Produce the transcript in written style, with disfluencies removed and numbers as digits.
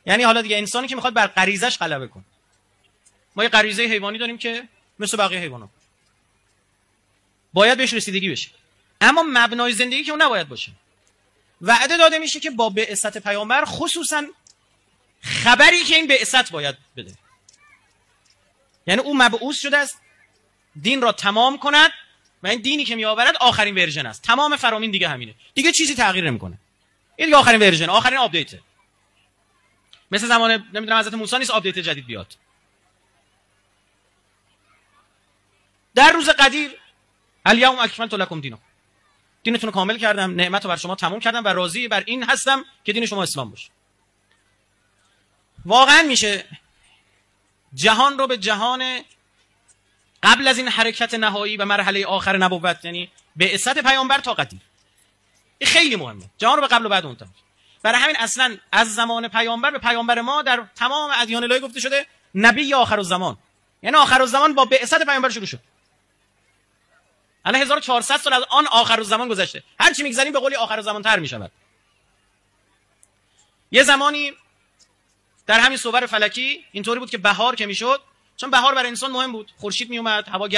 یعنی حالا دیگه انسانی که میخواد بر غریزش غلبه کنه. ما یه غریزه حیوانی داریم که مثل بقیه حیوانات باید بهش رسیدگی بشه، اما مبنای زندگی که اون نباید باشه. وعده داده میشه که با بعثت پیامبر خصوصا خبری که این بعثت باید بده، یعنی او مبعوث شده است دین را تمام کند و این دینی که میآورد آخرین ورژن است. تمام فرامین دیگه همینه، دیگه چیزی تغییر نمیکنه. این دیگه آخرین ورژن، آخرین آپدیت. مثل زمان نمیدونم حضرت موسی نیست آپدیت جدید بیاد. در روز قدیر الیوم اکملت لکم دینکم، دینتون رو کامل کردم، نعمت رو بر شما تموم کردم و راضی بر این هستم که دین شما اسلام باشه. واقعا میشه جهان رو به جهان قبل از این حرکت نهایی و مرحله آخر نبوت، یعنی بعثت پیامبر تا قدیر، این خیلی مهمه، جهان رو به قبل و بعد اون. برای همین اصلا از زمان پیامبر به پیامبر ما در تمام ادیان الهی گفته شده نبی آخرالزمان، یعنی آخرالزمان با بعثت پیامبر شروع شد. الان 1400 سال از آن آخرالزمان گذشته، هر چی میگذریم به قولی آخرالزمان تر میشود. یه زمانی در همین صور فلکی اینطوری بود که بهار که میشد، چون بهار برای انسان مهم بود، خورشید میومد، هوا